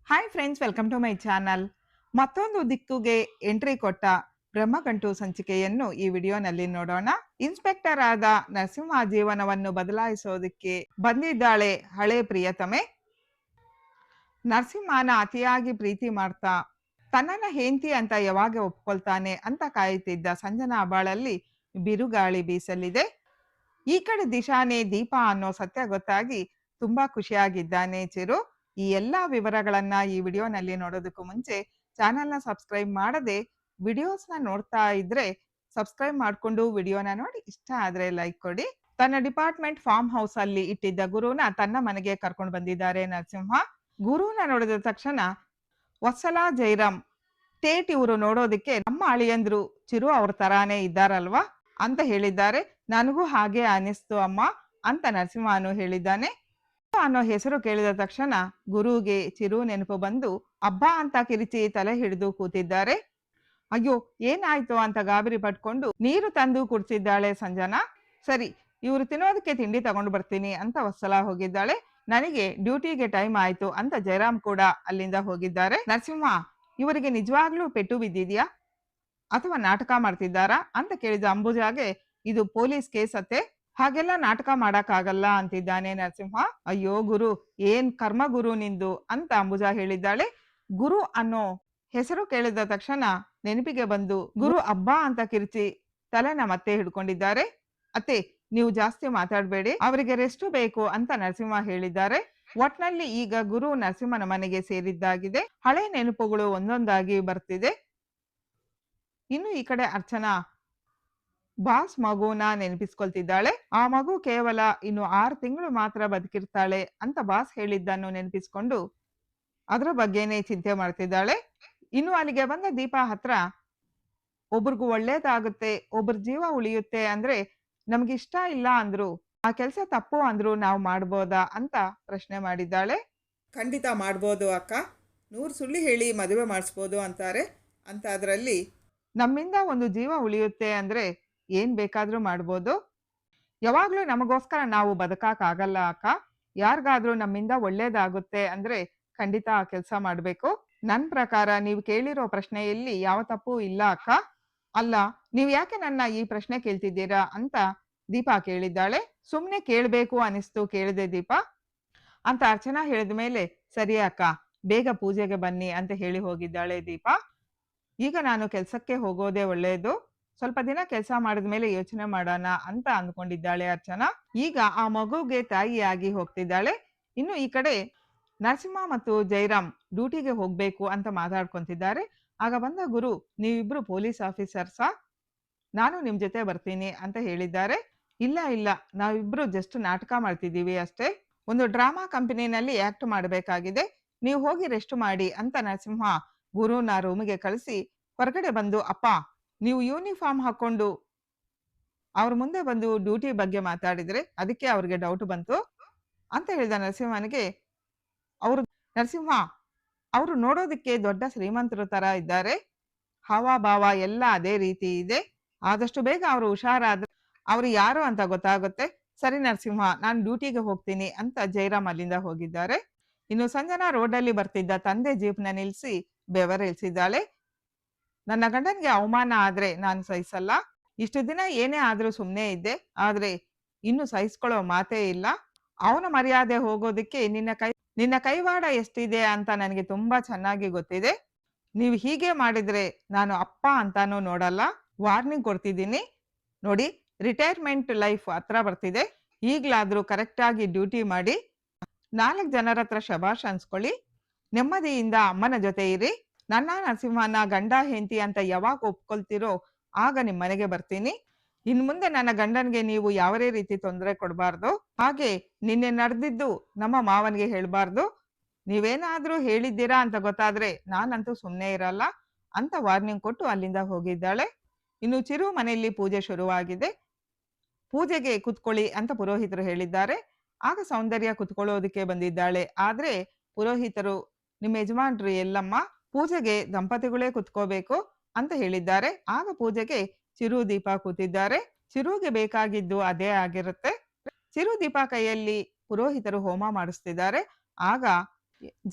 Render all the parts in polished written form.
Hi friends, welcome to my channel. ಮತ್ತೊಂದು ದಿಕ್ಕುಗೆ entry ಕೊಟ್ಟ ಬ್ರಹ್ಮಗಂಟು ಸಂಚಿಕೆಯನ್ನು ಈ ವಿಡಿಯೋನಲ್ಲಿ ನೋಡೋಣ. ಇನ್ಸ್ಪೆಕ್ಟರ್ ಆದ ನರಸಿಂಹ ಜೀವನವನ್ನು ಬದಲಾಯಿಸೋದಕ್ಕೆ ಬಂದಿದ್ದಾಳೆ ಹಳೆ ಪ್ರಿಯತಮೆ. ನರಸಿಂಹನ ಅತಿಯಾಗಿ ಪ್ರೀತಿ ಮಾಡ್ತಾ ತನ್ನನ್ನ ಹೆಂಡತಿ ಅಂತ ಯಾವಾಗ ಒಪ್ಕೊಳ್ತಾನೆ ಅಂತ ಕಾಯುತ್ತಿದ್ದ ಸಂಜನಾ ಬಾಳಲ್ಲಿ ಬಿರುಗಾಳಿ ಬೀಸಲಿದೆ. ಈ ಕಡೆ ದಿಶಾನೇ ದೀಪ ಅನ್ನೋ ಸತ್ಯ ಗೊತ್ತಾಗಿ ತುಂಬಾ ಖುಷಿಯಾಗಿದ್ದಾನೆ ಚಿರು. ಈ ಎಲ್ಲಾ ವಿವರಗಳನ್ನ ಈ ವಿಡಿಯೋನಲ್ಲಿ ನೋಡೋದಕ್ಕೂ ಮುಂಚೆ ಚಾನೆಲ್ನ ಸಬ್ಸ್ಕ್ರೈಬ್ ಮಾಡದೆ ವಿಡಿಯೋಸ್ನ ನೋಡ್ತಾ ಇದ್ರೆ ಸಬ್ಸ್ಕ್ರೈಬ್ ಮಾಡ್ಕೊಂಡು ವಿಡಿಯೋನ ನೋಡಿ ಇಷ್ಟ ಆದ್ರೆ ಲೈಕ್ ಕೊಡಿ. ತನ್ನ ಡಿಪಾರ್ಟ್ಮೆಂಟ್ ಫಾರ್ಮ್ ಹೌಸ್ ಅಲ್ಲಿ ಇಟ್ಟಿದ್ದ ಗುರುನ ತನ್ನ ಮನೆಗೆ ಕರ್ಕೊಂಡು ಬಂದಿದ್ದಾರೆ ನರಸಿಂಹ. ಗುರುನ ನೋಡಿದ ತಕ್ಷಣ ವತ್ಸಲ, ಜೈರಾಮ್, ಟೇಟ್ ಇವರು ನೋಡೋದಕ್ಕೆ ನಮ್ಮ ಅಳಿಯಂದ್ರು ಚಿರು ಅವ್ರ ತರಾನೇ ಇದ್ದಾರಲ್ವಾ ಅಂತ ಹೇಳಿದ್ದಾರೆ. ನನಗೂ ಹಾಗೆ ಅನಿಸ್ತು ಅಮ್ಮ ಅಂತ ನರಸಿಂಹನು ಹೇಳಿದ್ದಾನೆ. ಅನ್ನೋ ಹೆಸರು ಕೇಳಿದ ತಕ್ಷಣ ಗುರುಗೆ ಚಿರು ನೆನಪು ಬಂದು ಅಬ್ಬಾ ಅಂತ ಕಿರಿಚಿ ತಲೆ ಹಿಡಿದು ಕೂತಿದ್ದಾರೆ. ಅಯ್ಯೋ ಏನಾಯ್ತು ಅಂತ ಗಾಬರಿ ಪಟ್ಕೊಂಡು ನೀರು ತಂದು ಕುಡ್ಸಿದ್ದಾಳೆ ಸಂಜನಾ. ಸರಿ, ಇವರು ತಿನ್ನೋದಕ್ಕೆ ತಿಂಡಿ ತಗೊಂಡು ಬರ್ತೀನಿ ಅಂತ ವತ್ಸಲ ಹೋಗಿದ್ದಾಳೆ. ನನಗೆ ಡ್ಯೂಟಿಗೆ ಟೈಮ್ ಆಯ್ತು ಅಂತ ಜಯರಾಮ್ ಕೂಡ ಅಲ್ಲಿಂದ ಹೋಗಿದ್ದಾರೆ. ನರಸಿಂಹ, ಇವರಿಗೆ ನಿಜವಾಗ್ಲೂ ಪೆಟ್ಟು ಬಿದ್ದಿದ್ಯಾ ಅಥವಾ ನಾಟಕ ಮಾಡ್ತಿದ್ದಾರಾ ಅಂತ ಕೇಳಿದ ಅಂಬುಜಾಗೆ ಇದು ಪೊಲೀಸ್ ಕೇಸ್ ಅತ್ತೆ, ಹಾಗೆಲ್ಲ ನಾಟಕ ಮಾಡಕ್ಕಾಗಲ್ಲ ಅಂತಿದ್ದಾನೆ ನರಸಿಂಹ. ಅಯ್ಯೋ ಗುರು, ಏನ್ ಕರ್ಮ ಗುರು ನಿಂದು ಅಂತ ಅಂಬುಜಾ ಹೇಳಿದ್ದಾಳೆ. ಗುರು ಅನ್ನೋ ಹೆಸರು ಕೇಳಿದ ತಕ್ಷಣ ನೆನಪಿಗೆ ಬಂದು ಗುರು ಅಬ್ಬಾ ಅಂತ ಕಿರ್ಚಿ ತಲೆನ ಮತ್ತೆ ಹಿಡ್ಕೊಂಡಿದ್ದಾರೆ. ಅತ್ತೆ, ನೀವು ಜಾಸ್ತಿ ಮಾತಾಡ್ಬೇಡಿ, ಅವರಿಗೆ ರೆಸ್ಟ್ ಬೇಕು ಅಂತ ನರಸಿಂಹ ಹೇಳಿದ್ದಾರೆ. ಒಟ್ನಲ್ಲಿ ಈಗ ಗುರು ನರಸಿಂಹನ ಮನೆಗೆ ಸೇರಿದ್ದಾಗಿದೆ. ಹಳೆ ನೆನಪುಗಳು ಒಂದೊಂದಾಗಿ ಬರ್ತಿದೆ. ಇನ್ನು ಈ ಕಡೆ ಅರ್ಚನಾ ಬಾಸ್ ಮಗುನ ನೆನಪಿಸ್ಕೊಳ್ತಿದ್ದಾಳೆ. ಆ ಮಗು ಕೇವಲ ಇನ್ನು 6 ತಿಂಗಳು ಮಾತ್ರ ಬದುಕಿರ್ತಾಳೆ ಅಂತ ಬಾಸ್ ಹೇಳಿದ್ದನ್ನು ನೆನಪಿಸ್ಕೊಂಡು ಅದರ ಬಗ್ಗೆನೇ ಚಿಂತೆ ಮಾಡ್ತಿದ್ದಾಳೆ. ಇನ್ನು ಅಲ್ಲಿಗೆ ಬಂದ ದೀಪ ಹತ್ರ ಒಬ್ರಿಗೂ ಒಳ್ಳೇದಾಗುತ್ತೆ, ಒಬ್ರ ಜೀವ ಉಳಿಯುತ್ತೆ ಅಂದ್ರೆ ನಮ್ಗಿಷ್ಟ ಇಲ್ಲ ಅಂದ್ರು, ಆ ಕೆಲಸ ತಪ್ಪು ಅಂದ್ರು ನಾವು ಮಾಡ್ಬೋದಾ ಅಂತ ಪ್ರಶ್ನೆ ಮಾಡಿದ್ದಾಳೆ. ಖಂಡಿತ ಮಾಡ್ಬೋದು ಅಕ್ಕ, 100 ಸುಳ್ಳು ಹೇಳಿ ಮದುವೆ ಮಾಡಿಸ್ಬೋದು ಅಂತಾರೆ. ಅಂತ ಅದರಲ್ಲಿ ನಮ್ಮಿಂದ ಒಂದು ಜೀವ ಉಳಿಯುತ್ತೆ ಅಂದ್ರೆ ಏನ್ ಬೇಕಾದ್ರೂ ಮಾಡ್ಬೋದು. ಯಾವಾಗ್ಲೂ ನಮಗೋಸ್ಕರ ನಾವು ಬದುಕಾಗಲ್ಲ ಅಕ್ಕ. ಯಾರಿಗಾದ್ರೂ ನಮ್ಮಿಂದ ಒಳ್ಳೇದಾಗುತ್ತೆ ಅಂದ್ರೆ ಖಂಡಿತ ಆ ಕೆಲಸ ಮಾಡ್ಬೇಕು. ನನ್ ಪ್ರಕಾರ ನೀವು ಕೇಳಿರೋ ಪ್ರಶ್ನೆಯಲ್ಲಿ ಯಾವ ತಪ್ಪು ಇಲ್ಲ ಅಕ್ಕ. ಅಲ್ಲ, ನೀವ್ ಯಾಕೆ ನನ್ನ ಈ ಪ್ರಶ್ನೆ ಕೇಳ್ತಿದ್ದೀರಾ ಅಂತ ದೀಪಾ ಕೇಳಿದ್ದಾಳೆ. ಸುಮ್ನೆ ಕೇಳ್ಬೇಕು ಅನಿಸ್ತು, ಕೇಳಿದೆ ದೀಪಾ ಅಂತ ಅರ್ಚನಾ ಹೇಳಿದ ಮೇಲೆ ಸರಿ ಅಕ್ಕ, ಬೇಗ ಪೂಜೆಗೆ ಬನ್ನಿ ಅಂತ ಹೇಳಿ ಹೋಗಿದ್ದಾಳೆ ದೀಪಾ. ಈಗ ನಾನು ಕೆಲ್ಸಕ್ಕೆ ಹೋಗೋದೇ ಒಳ್ಳೆಯದು, ಸ್ವಲ್ಪ ದಿನ ಕೆಲಸ ಮಾಡಿದ ಮೇಲೆ ಯೋಚನೆ ಮಾಡೋಣ ಅಂತ ಅಂದ್ಕೊಂಡಿದ್ದಾಳೆ ಅರ್ಚನಾ. ಈಗ ಆ ಮಗುಗೆ ತಾಯಿಯಾಗಿ ಹೋಗ್ತಿದ್ದಾಳೆ. ಇನ್ನು ಈ ಕಡೆ ನರಸಿಂಹ ಮತ್ತು ಜೈರಾಮ್ ಡ್ಯೂಟಿಗೆ ಹೋಗ್ಬೇಕು ಅಂತ ಮಾತಾಡ್ಕೊಂತಿದ್ದಾರೆ. ಆಗ ಬಂದ ಗುರು, ನೀವಿಬ್ರು ಪೊಲೀಸ್ ಆಫೀಸರ್ಸಾ, ನಾನು ನಿಮ್ ಜೊತೆ ಬರ್ತೀನಿ ಅಂತ ಹೇಳಿದ್ದಾರೆ. ಇಲ್ಲ ಇಲ್ಲ, ನಾವಿಬ್ರು ಜಸ್ಟ್ ನಾಟಕ ಮಾಡ್ತಿದ್ದೀವಿ ಅಷ್ಟೇ, ಒಂದು ಡ್ರಾಮಾ ಕಂಪನಿನಲ್ಲಿ ಆಕ್ಟ್ ಮಾಡಬೇಕಾಗಿದೆ, ನೀವು ಹೋಗಿ ರೆಸ್ಟ್ ಮಾಡಿ ಅಂತ ನರಸಿಂಹ ಗುರುನ ರೂಮಿಗೆ ಕಳಿಸಿ ಹೊರಗಡೆ ಬಂದು, ಅಪ್ಪ ನೀವು ಯೂನಿಫಾರ್ಮ್ ಹಾಕೊಂಡು ಅವ್ರ ಮುಂದೆ ಬಂದು ಡ್ಯೂಟಿ ಬಗ್ಗೆ ಮಾತಾಡಿದ್ರೆ ಅದಕ್ಕೆ ಅವ್ರಿಗೆ ಡೌಟ್ ಬಂತು ಅಂತ ಹೇಳಿದ ನರಸಿಂಹನಿಗೆ. ಅವರು ನರಸಿಂಹ ಅವರು ನೋಡೋದಕ್ಕೆ ದೊಡ್ಡ ಶ್ರೀಮಂತರ ತರ ಇದ್ದಾರೆ, ಹಾವ ಎಲ್ಲ ಅದೇ ರೀತಿ ಇದೆ, ಆದಷ್ಟು ಬೇಗ ಅವರು ಹುಷಾರಾದ್ರೆ ಅವ್ರು ಯಾರು ಅಂತ ಗೊತ್ತಾಗುತ್ತೆ. ಸರಿ ನರಸಿಂಹ, ನಾನು ಡ್ಯೂಟಿಗೆ ಹೋಗ್ತೀನಿ ಅಂತ ಜೈರಾಮ್ ಅಲ್ಲಿಂದ ಹೋಗಿದ್ದಾರೆ. ಇನ್ನು ಸಂಜನಾ ರೋಡಲ್ಲಿ ಬರ್ತಿದ್ದ ತಂದೆ ಜೀಪ್ನ ನಿಲ್ಸಿ ಬೆವರಿಳಿಸಿದ್ದಾಳೆ. ನನ್ನ ಗಂಡನಿಗೆ ಅವಮಾನ ಆದ್ರೆ ನಾನು ಸಹಿಸಲ್ಲ, ಇಷ್ಟು ದಿನ ಏನೇ ಆದ್ರೂ ಸುಮ್ಮನೆ ಇದ್ದೆ, ಆದ್ರೆ ಇನ್ನು ಸಹಿಸ್ಕೊಳ್ಳೋ ಮಾತೇ ಇಲ್ಲ. ಅವನ ಮರ್ಯಾದೆ ಹೋಗೋದಕ್ಕೆ ನಿನ್ನ ಕೈವಾಡ ಎಷ್ಟಿದೆ ಅಂತ ನನಗೆ ತುಂಬಾ ಚೆನ್ನಾಗಿ ಗೊತ್ತಿದೆ. ನೀವು ಹೀಗೆ ಮಾಡಿದ್ರೆ ನಾನು ಅಪ್ಪ ಅಂತಾನೂ ನೋಡಲ್ಲ. ವಾರ್ನಿಂಗ್ ಕೊಡ್ತಿದ್ದೀನಿ ನೋಡಿ, ರಿಟೈರ್ಮೆಂಟ್ ಲೈಫ್ ಹತ್ರ ಬರ್ತಿದೆ, ಈಗ್ಲಾದ್ರೂ ಕರೆಕ್ಟ್ ಆಗಿ ಡ್ಯೂಟಿ ಮಾಡಿ 4 ಜನರ ಹತ್ರ ಶಬಾಷ್ ಅನ್ಸ್ಕೊಳ್ಳಿ, ನೆಮ್ಮದಿಯಿಂದ ಅಮ್ಮನ ಜೊತೆ ಇರಿ. ನನ್ನ ನರಸಿಂಹನ ಗಂಡ ಹೆಂಡತಿ ಅಂತ ಯಾವಾಗ ಒಪ್ಕೊಳ್ತಿರೋ ಆಗ ನಿಮ್ ಮನೆಗೆ ಬರ್ತೀನಿ. ಇನ್ ಮುಂದೆ ನನ್ನ ಗಂಡನ್ಗೆ ನೀವು ಯಾವದೇ ರೀತಿ ತೊಂದರೆ ಕೊಡಬಾರ್ದು, ಹಾಗೆ ನಿನ್ನೆ ನಡೆದಿದ್ದು ನಮ್ಮ ಮಾವನ್ಗೆ ಹೇಳ್ಬಾರ್ದು. ನೀವೇನಾದ್ರೂ ಹೇಳಿದ್ದೀರಾ ಅಂತ ಗೊತ್ತಾದ್ರೆ ನಾನಂತೂ ಸುಮ್ಮನೆ ಇರಲ್ಲ ಅಂತ ವಾರ್ನಿಂಗ್ ಕೊಟ್ಟು ಅಲ್ಲಿಂದ ಹೋಗಿದ್ದಾಳೆ. ಇನ್ನು ಚಿರು ಮನೆಯಲ್ಲಿ ಪೂಜೆ ಶುರುವಾಗಿದೆ. ಪೂಜೆಗೆ ಕುತ್ಕೊಳ್ಳಿ ಅಂತ ಪುರೋಹಿತರು ಹೇಳಿದ್ದಾರೆ. ಆಗ ಸೌಂದರ್ಯ ಕುತ್ಕೊಳ್ಳೋದಕ್ಕೆ ಬಂದಿದ್ದಾಳೆ. ಆದ್ರೆ ಪುರೋಹಿತರು, ನಿಮ್ಮ ಯಜಮಾನ್ರು ಎಲ್ಲಮ್ಮ, ಪೂಜೆಗೆ ದಂಪತಿಗಳೇ ಕುತ್ಕೋಬೇಕು ಅಂತ ಹೇಳಿದ್ದಾರೆ. ಆಗ ಪೂಜೆಗೆ ಚಿರು ದೀಪ ಕೂತಿದ್ದಾರೆ. ಚಿರುಗೆ ಬೇಕಾಗಿದ್ದು ಅದೇ ಆಗಿರುತ್ತೆ. ಚಿರು ದೀಪ ಕೈಯಲ್ಲಿ ಪುರೋಹಿತರು ಹೋಮ ಮಾಡಿಸ್ತಿದ್ದಾರೆ. ಆಗ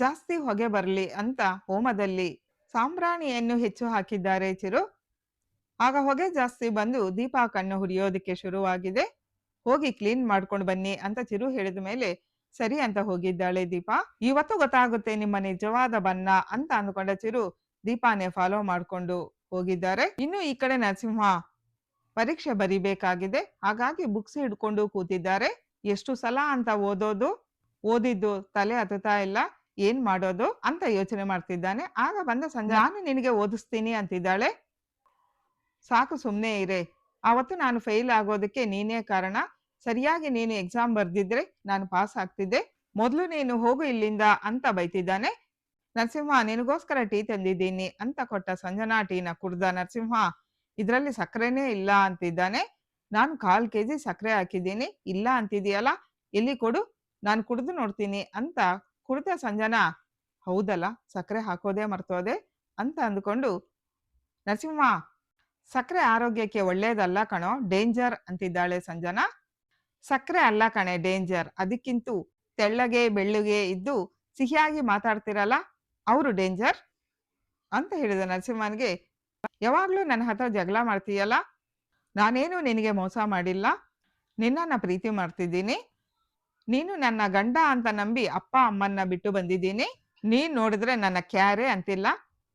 ಜಾಸ್ತಿ ಹೊಗೆ ಬರ್ಲಿ ಅಂತ ಹೋಮದಲ್ಲಿ ಸಾಂಬ್ರಾಣಿಯನ್ನು ಹೆಚ್ಚು ಹಾಕಿದ್ದಾರೆ ಚಿರು. ಆಗ ಹೊಗೆ ಜಾಸ್ತಿ ಬಂದು ದೀಪ ಕಣ್ಣು ಹುರಿಯೋದಕ್ಕೆ ಶುರುವಾಗಿದೆ. ಹೋಗಿ ಕ್ಲೀನ್ ಮಾಡ್ಕೊಂಡು ಬನ್ನಿ ಅಂತ ಚಿರು ಹೇಳಿದ ಮೇಲೆ ಸರಿ ಅಂತ ಹೋಗಿದ್ದಾಳೆ ದೀಪ. ಇವತ್ತು ಗೊತ್ತಾಗುತ್ತೆ ನಿಮ್ಮ ನಿಜವಾದ ಬಣ್ಣ ಅಂತ ಅಂದ್ಕೊಂಡ ಚಿರು ದೀಪಾನೇ ಫಾಲೋ ಮಾಡ್ಕೊಂಡು ಹೋಗಿದ್ದಾರೆ. ಇನ್ನು ಈ ಕಡೆ ನರಸಿಂಹ ಪರೀಕ್ಷೆ ಬರಿಬೇಕಾಗಿದೆ, ಹಾಗಾಗಿ ಬುಕ್ಸ್ ಹಿಡ್ಕೊಂಡು ಕೂತಿದ್ದಾರೆ. ಎಷ್ಟು ಸಲ ಅಂತ ಓದಿದ್ದು ತಲೆ ಹತ್ತುತ್ತಾ ಇಲ್ಲ, ಏನ್ ಮಾಡೋದು ಅಂತ ಯೋಚನೆ ಮಾಡ್ತಿದ್ದಾನೆ. ಆಗ ಬಂದ ಸಂಜೆ ನಾನು ನಿನಗೆ ಓದಿಸ್ತೀನಿ ಅಂತಿದ್ದಾಳೆ. ಸಾಕು ಸುಮ್ನೆ ಇರೆ, ಆವತ್ತು ನಾನು ಫೇಲ್ ಆಗೋದಕ್ಕೆ ನೀನೇ ಕಾರಣ. ಸರಿಯಾಗಿ ನೀನು ಎಕ್ಸಾಮ್ ಬರ್ದಿದ್ರೆ ನಾನು ಪಾಸ್ ಆಗ್ತಿದ್ದೆ. ಮೊದಲು ನೀನು ಹೋಗು ಇಲ್ಲಿಂದ ಅಂತ ಬೈತಿದ್ದಾನೆ. ನರಸಿಂಹ ನಿನಗೋಸ್ಕರ ಟೀ ತಂದಿದ್ದೀನಿ ಅಂತ ಕೊಟ್ಟ ಸಂಜನಾ ಟೀನ ಕುಡ್ದ ನರಸಿಂಹ ಇದ್ರಲ್ಲಿ ಸಕ್ಕರೆನೇ ಇಲ್ಲ ಅಂತಿದ್ದಾನೆ. ನಾನು 1/4 kg ಸಕ್ಕರೆ ಹಾಕಿದ್ದೀನಿ, ಇಲ್ಲ ಅಂತಿದೀಯಲ್ಲ, ಎಲ್ಲಿ ಕೊಡು, ನಾನು ಕುಡ್ದು ನೋಡ್ತೀನಿ ಅಂತ ಕುಡ್ದ ಸಂಜನಾ ಹೌದಲ್ಲ ಸಕ್ಕರೆ ಹಾಕೋದೇ ಮರ್ತೋದೆ ಅಂತ ಅಂದ್ಕೊಂಡು ನರಸಿಂಹ ಸಕ್ಕರೆ ಆರೋಗ್ಯಕ್ಕೆ ಒಳ್ಳೇದಲ್ಲ ಕಣೋ, ಡೇಂಜರ್ ಅಂತಿದ್ದಾಳೆ ಸಂಜನಾ. ಸಕ್ಕರೆ ಅಲ್ಲ ಕಣೆ ಡೇಂಜರ್, ಅದಕ್ಕಿಂತೂ ತೆಳ್ಳಗೆ ಬೆಳ್ಳುಗೆ ಇದ್ದು ಸಿಹಿಯಾಗಿ ಮಾತಾಡ್ತಿರಲ್ಲ ಅವರು ಡೇಂಜರ್ ಅಂತ ಹೇಳಿದ ನರಸಿಂಹನ್ಗೆ. ಯಾವಾಗ್ಲೂ ನನ್ನ ಹತ್ರ ಜಗಳ ಮಾಡ್ತೀಯಲ್ಲ, ನಾನೇನು ನಿನಗೆ ಮೋಸ ಮಾಡಿಲ್ಲ, ನಿನ್ನನ್ನ ಪ್ರೀತಿ ಮಾಡ್ತಿದ್ದೀನಿ. ನೀನು ನನ್ನ ಗಂಡ ಅಂತ ನಂಬಿ ಅಪ್ಪ ಅಮ್ಮನ್ನ ಬಿಟ್ಟು ಬಂದಿದ್ದೀನಿ. ನೀನ್ ನೋಡಿದ್ರೆ ನನ್ನ ಕ್ಯಾರೆ ಅಂತಿಲ್ಲ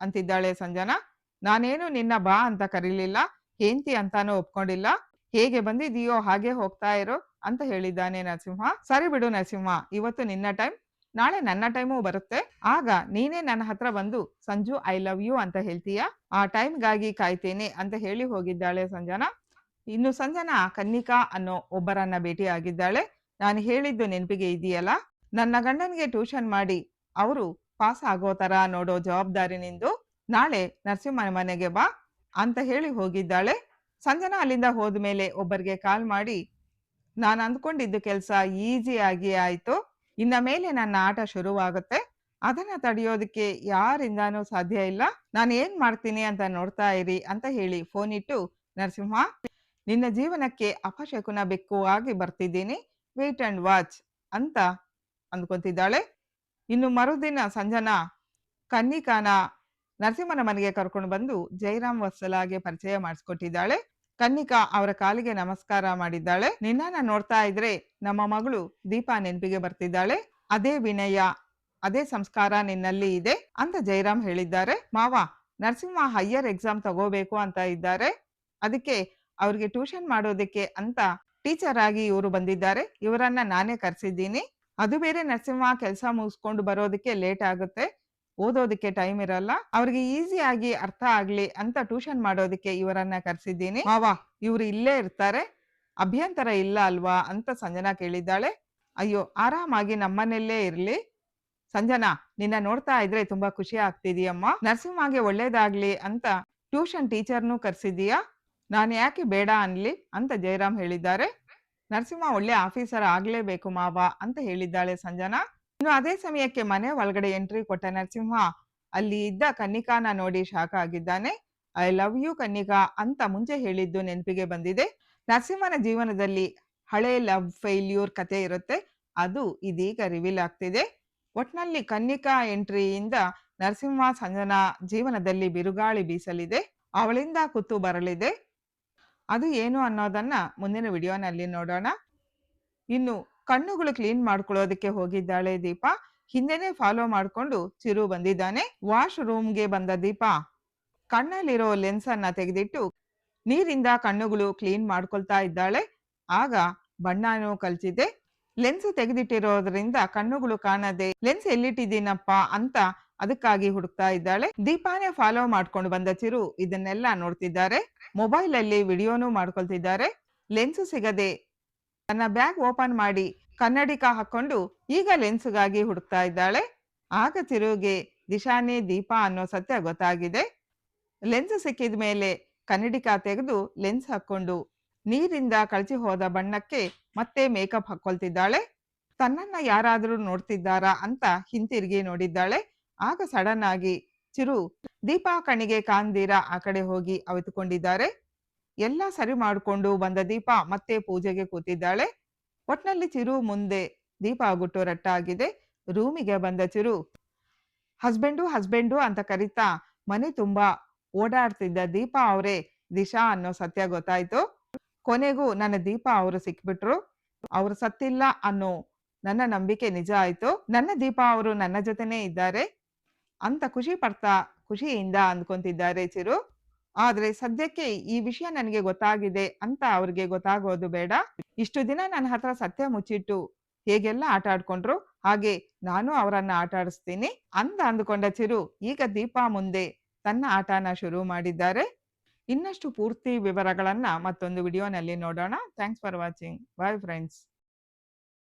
ಅಂತಿದ್ದಾಳೆ ಸಂಜನಾ. ನಾನೇನು ನಿನ್ನ ಬಾ ಅಂತ ಕರೀಲಿಲ್ಲ, ಹೇಂತಿ ಅಂತಾನೂ ಒಪ್ಕೊಂಡಿಲ್ಲ. ಹೇಗೆ ಬಂದಿದೀಯೋ ಹಾಗೆ ಹೋಗ್ತಾ ಇರೋ ಅಂತ ಹೇಳಿದ್ದಾನೆ ನರಸಿಂಹ. ಸರಿ ಬಿಡು ನರಸಿಂಹ, ಇವತ್ತು ನಿನ್ನ ಟೈಮ್, ನಾಳೆ ನನ್ನ ಟೈಮು ಬರುತ್ತೆ. ಆಗ ನೀನೇ ನನ್ನ ಹತ್ರ ಬಂದು ಸಂಜು ಐ ಲವ್ ಯು ಅಂತ ಹೇಳ್ತೀಯ. ಆ ಟೈಮ್ಗಾಗಿ ಕಾಯ್ತೇನೆ ಅಂತ ಹೇಳಿ ಹೋಗಿದ್ದಾಳೆ ಸಂಜನಾ. ಇನ್ನು ಸಂಜನಾ ಕನ್ನಿಕಾ ಅನ್ನೋ ಒಬ್ಬರನ್ನ ಭೇಟಿಯಾಗಿದ್ದಾಳೆ. ನಾನು ಹೇಳಿದ್ದು ನೆನಪಿಗೆ ಇದೆಯಲ್ಲ, ನನ್ನ ಗಂಡನಿಗೆ ಟ್ಯೂಷನ್ ಮಾಡಿ ಅವರು ಪಾಸ್ ಆಗೋ ತರ ನೋಡೋ ಜವಾಬ್ದಾರಿ ನಿಂದು. ನಾಳೆ ನರಸಿಂಹನ ಮನೆಗೆ ಬಾ ಅಂತ ಹೇಳಿ ಹೋಗಿದ್ದಾಳೆ. ಸಂಜನಾ ಅಲ್ಲಿಂದ ಹೋದ್ಮೇಲೆ ಒಬ್ಬರಿಗೆ ಕಾಲ್ ಮಾಡಿ, ನಾನು ಅಂದ್ಕೊಂಡಿದ್ದು ಕೆಲಸ ಈಸಿಯಾಗಿ ಆಯ್ತು, ಇನ್ನ ಮೇಲೆ ನನ್ನ ಆಟ ಶುರುವಾಗುತ್ತೆ, ಅದನ್ನ ತಡೆಯೋದಕ್ಕೆ ಯಾರಿಂದಾನೂ ಸಾಧ್ಯ ಇಲ್ಲ, ನಾನು ಏನ್ ಮಾಡ್ತೀನಿ ಅಂತ ನೋಡ್ತಾ ಇರಿ ಅಂತ ಹೇಳಿ ಫೋನ್ ಇಟ್ಟು, ನರಸಿಂಹ ನಿನ್ನ ಜೀವನಕ್ಕೆ ಅಪಶಕುನ ಬೆಕ್ಕು ಆಗಿ ಬರ್ತಿದ್ದೀನಿ, ವೇಟ್ ಅಂಡ್ ವಾಚ್ ಅಂತ ಅಂದ್ಕೊಂತಿದ್ದಾಳೆ. ಇನ್ನು ಮರುದಿನ ಸಂಜನಾ ಕನ್ನಿಕಾನ ನರಸಿಂಹನ ಮನೆಗೆ ಕರ್ಕೊಂಡು ಬಂದು ಜೈರಾಮ್ ವತ್ಸಲಾಗೆ ಪರಿಚಯ ಮಾಡಿಸ್ಕೊಟ್ಟಿದ್ದಾಳೆ. ಕನ್ನಿಕಾ ಅವರ ಕಾಲಿಗೆ ನಮಸ್ಕಾರ ಮಾಡಿದ್ದಾಳೆ. ನಿನ್ನನ್ನ ನೋಡ್ತಾ ಇದ್ರೆ ನಮ್ಮ ಮಗಳು ದೀಪಾ ನೆನಪಿಗೆ ಬರ್ತಿದ್ದಾಳೆ, ಅದೇ ವಿನಯ ಅದೇ ಸಂಸ್ಕಾರ ನಿನ್ನಲ್ಲಿ ಇದೆ ಅಂತ ಜೈರಾಮ್ ಹೇಳಿದ್ದಾರೆ. ಮಾವ, ನರಸಿಂಹ ಹೈಯರ್ ಎಕ್ಸಾಮ್ ತಗೋಬೇಕು ಅಂತ ಇದ್ದಾರೆ, ಅದಕ್ಕೆ ಅವ್ರಿಗೆ ಟ್ಯೂಷನ್ ಮಾಡೋದಕ್ಕೆ ಅಂತ ಟೀಚರ್ ಆಗಿ ಇವರು ಬಂದಿದ್ದಾರೆ, ಇವರನ್ನ ನಾನೇ ಕರ್ಸಿದ್ದೀನಿ. ಅದು ಬೇರೆ ನರಸಿಂಹ ಕೆಲಸ ಮುಗಿಸ್ಕೊಂಡು ಬರೋದಕ್ಕೆ ಲೇಟ್ ಆಗುತ್ತೆ, ಓದೋದಕ್ಕೆ ಟೈಮ್ ಇರಲ್ಲ, ಅವ್ರಿಗೆ ಈಸಿ ಆಗಿ ಅರ್ಥ ಆಗ್ಲಿ ಅಂತ ಟ್ಯೂಷನ್ ಮಾಡೋದಕ್ಕೆ ಇವರನ್ನ ಕರ್ಸಿದ್ದೀನಿ. ಮಾವ, ಇವ್ರು ಇಲ್ಲೇ ಇರ್ತಾರೆ, ಅಭ್ಯಂತರ ಇಲ್ಲ ಅಲ್ವಾ ಅಂತ ಸಂಜನಾ ಕೇಳಿದ್ದಾಳೆ. ಅಯ್ಯೋ, ಆರಾಮಾಗಿ ನಮ್ಮನೆಲ್ಲೇ ಇರ್ಲಿ. ಸಂಜನಾ, ನಿನ್ನ ನೋಡ್ತಾ ಇದ್ರೆ ತುಂಬಾ ಖುಷಿ ಆಗ್ತಿದೀಯಮ್ಮ, ನರಸಿಂಹಗೆ ಒಳ್ಳೇದಾಗ್ಲಿ ಅಂತ ಟ್ಯೂಷನ್ ಟೀಚರ್ನೂ ಕರ್ಸಿದೀಯಾ, ನಾನು ಯಾಕೆ ಬೇಡ ಅನ್ಲಿ ಅಂತ ಜಯರಾಮ್ ಹೇಳಿದ್ದಾರೆ. ನರಸಿಂಹ ಒಳ್ಳೆ ಆಫೀಸರ್ ಆಗ್ಲೇಬೇಕು ಮಾವ ಅಂತ ಹೇಳಿದ್ದಾಳೆ ಸಂಜನಾ. ಇನ್ನು ಅದೇ ಸಮಯಕ್ಕೆ ಮನೆ ಒಳಗಡೆ ಎಂಟ್ರಿ ಕೊಟ್ಟ ನರಸಿಂಹ ಅಲ್ಲಿ ಇದ್ದ ಕನ್ನಿಕಾನ ನೋಡಿ ಶಾಕ್ ಆಗಿದ್ದಾನೆ. ಐ ಲವ್ ಯು ಕನ್ನಿಕಾ ಅಂತ ಮುಂಚೆ ಹೇಳಿದ್ದು ನೆನಪಿಗೆ ಬಂದಿದೆ. ನರಸಿಂಹನ ಜೀವನದಲ್ಲಿ ಹಳೆ ಲವ್ ಫೇಲ್ಯೂರ್ ಕತೆ ಇರುತ್ತೆ, ಅದು ಇದೀಗ ರಿವೀಲ್ ಆಗ್ತಿದೆ. ಒಟ್ನಲ್ಲಿ ಕನ್ನಿಕಾ ಎಂಟ್ರಿಯಿಂದ ನರಸಿಂಹ ಸಂಜನಾ ಜೀವನದಲ್ಲಿ ಬಿರುಗಾಳಿ ಬೀಸಲಿದೆ, ಅವಳಿಂದ ಕುತ್ತು ಬರಲಿದೆ. ಅದು ಏನು ಅನ್ನೋದನ್ನ ಮುಂದಿನ ವಿಡಿಯೋನಲ್ಲಿ ನೋಡೋಣ. ಇನ್ನು ಕಣ್ಣುಗಳು ಕ್ಲೀನ್ ಮಾಡ್ಕೊಳ್ಳೋದಕ್ಕೆ ಹೋಗಿದ್ದಾಳೆ ದೀಪ, ಹಿಂದೆನೆ ಫಾಲೋ ಮಾಡ್ಕೊಂಡು ಚಿರು ಬಂದಿದ್ದಾನೆ. ವಾಶ್ ರೂಮ್ಗೆ ಬಂದ ದೀಪ ಕಣ್ಣಲ್ಲಿರೋ ಲೆನ್ಸ್ ಅನ್ನ ತೆಗೆದಿಟ್ಟು ನೀರಿಂದ ಕಣ್ಣುಗಳು ಕ್ಲೀನ್ ಮಾಡ್ಕೊಳ್ತಾ ಇದ್ದಾಳೆ. ಆಗ ಬಣ್ಣನೂ ಕಲ್ಚಿದೆ. ಲೆನ್ಸ್ ತೆಗೆದಿಟ್ಟಿರೋದ್ರಿಂದ ಕಣ್ಣುಗಳು ಕಾಣದೆ ಲೆನ್ಸ್ ಎಲ್ಲಿಟ್ಟಿದ್ದೀನಪ್ಪ ಅಂತ ಅದಕ್ಕಾಗಿ ಹುಡುಕ್ತಾ ಇದ್ದಾಳೆ. ದೀಪಾನೇ ಫಾಲೋ ಮಾಡ್ಕೊಂಡು ಬಂದ ಚಿರು ಇದನ್ನೆಲ್ಲ ನೋಡ್ತಿದ್ದಾರೆ. ಮೊಬೈಲ್ ಅಲ್ಲಿ ವಿಡಿಯೋನು ಮಾಡ್ಕೊಳ್ತಿದ್ದಾರೆ. ಲೆನ್ಸ್ ಸಿಗದೆ ತನ್ನ ಬ್ಯಾಗ್ ಓಪನ್ ಮಾಡಿ ಕನ್ನಡಿಕ ಹಾಕೊಂಡು ಈಗ ಲೆನ್ಸ್ಗಾಗಿ ಹುಡುಕ್ತಾ ಇದ್ದಾಳೆ. ಆಗ ಚಿರುಗೆ ದಿಶಾನೇ ದೀಪ ಅನ್ನೋ ಸತ್ಯ ಗೊತ್ತಾಗಿದೆ. ಲೆನ್ಸ್ ಸಿಕ್ಕಿದ ಮೇಲೆ ಕನ್ನಡಿಕ ತೆಗೆದು ಲೆನ್ಸ್ ಹಾಕೊಂಡು ನೀರಿಂದ ಕಳಚಿ ಹೋದ ಬಣ್ಣಕ್ಕೆ ಮತ್ತೆ ಮೇಕಪ್ ಹಾಕೊಳ್ತಿದ್ದಾಳೆ. ತನ್ನನ್ನ ಯಾರಾದ್ರೂ ನೋಡ್ತಿದ್ದಾರಾ ಅಂತ ಹಿಂತಿರುಗಿ ನೋಡಿದ್ದಾಳೆ. ಆಗ ಸಡನ್ ಆಗಿ ಚಿರು ದೀಪಾ ಕಣ್ಣಿಗೆ ಕಾಣ್ದಿರ ಆ ಕಡೆ ಹೋಗಿ ಅವಿತುಕೊಂಡಿದ್ದಾರೆ. ಎಲ್ಲ ಸರಿ ಮಾಡಿಕೊಂಡು ಬಂದ ದೀಪ ಮತ್ತೆ ಪೂಜೆಗೆ ಕೂತಿದ್ದಾಳೆ. ಒಟ್ನಲ್ಲಿ ಚಿರು ಮುಂದೆ ದೀಪ ಗುಟ್ಟು ರಟ್ಟಾಗಿದೆ. ರೂಮಿಗೆ ಬಂದ ಚಿರು ಹಸ್ಬೆಂಡು ಹಸ್ಬೆಂಡು ಅಂತ ಕರೀತಾ ಮನೆ ತುಂಬಾ ಓಡಾಡ್ತಿದ್ದ ದೀಪಾ ಅವರೇ ದಿಶಾ ಅನ್ನೋ ಸತ್ಯ ಗೊತ್ತಾಯ್ತು. ಕೊನೆಗೂ ನನ್ನ ದೀಪಾ ಅವರು ಸಿಕ್ಬಿಟ್ರು. ಅವ್ರು ಸತ್ತಿಲ್ಲ ಅನ್ನೋ ನನ್ನ ನಂಬಿಕೆ ನಿಜ ಆಯ್ತು. ನನ್ನ ದೀಪಾ ಅವರು ನನ್ನ ಜೊತೆನೇ ಇದ್ದಾರೆ ಅಂತ ಖುಷಿಯಿಂದ ಅಂದ್ಕೊಂತಿದ್ದಾರೆ ಚಿರು. ಆದ್ರೆ ಸದ್ಯಕ್ಕೆ ಈ ವಿಷಯ ನನಗೆ ಗೊತ್ತಾಗಿದೆ ಅಂತ ಅವ್ರಿಗೆ ಗೊತ್ತಾಗೋದು ಬೇಡ. ಇಷ್ಟು ದಿನ ನನ್ನ ಹತ್ರ ಸತ್ಯ ಮುಚ್ಚಿಟ್ಟು ಹೇಗೆಲ್ಲ ಆಟ ಆಡ್ಕೊಂಡ್ರು ಹಾಗೆ ನಾನು ಅವರನ್ನ ಆಟ ಆಡಿಸ್ತೀನಿ ಅಂತ ಅಂದುಕೊಂಡ ಚಿರು ಈಗ ದೀಪಾ ಮುಂದೆ ತನ್ನ ಆಟನ ಶುರು ಮಾಡಿದ್ದಾರೆ. ಇನ್ನಷ್ಟು ಪೂರ್ತಿ ವಿವರಗಳನ್ನ ಮತ್ತೊಂದು ವಿಡಿಯೋನಲ್ಲಿ ನೋಡೋಣ. Thanks for watching. Bye friends.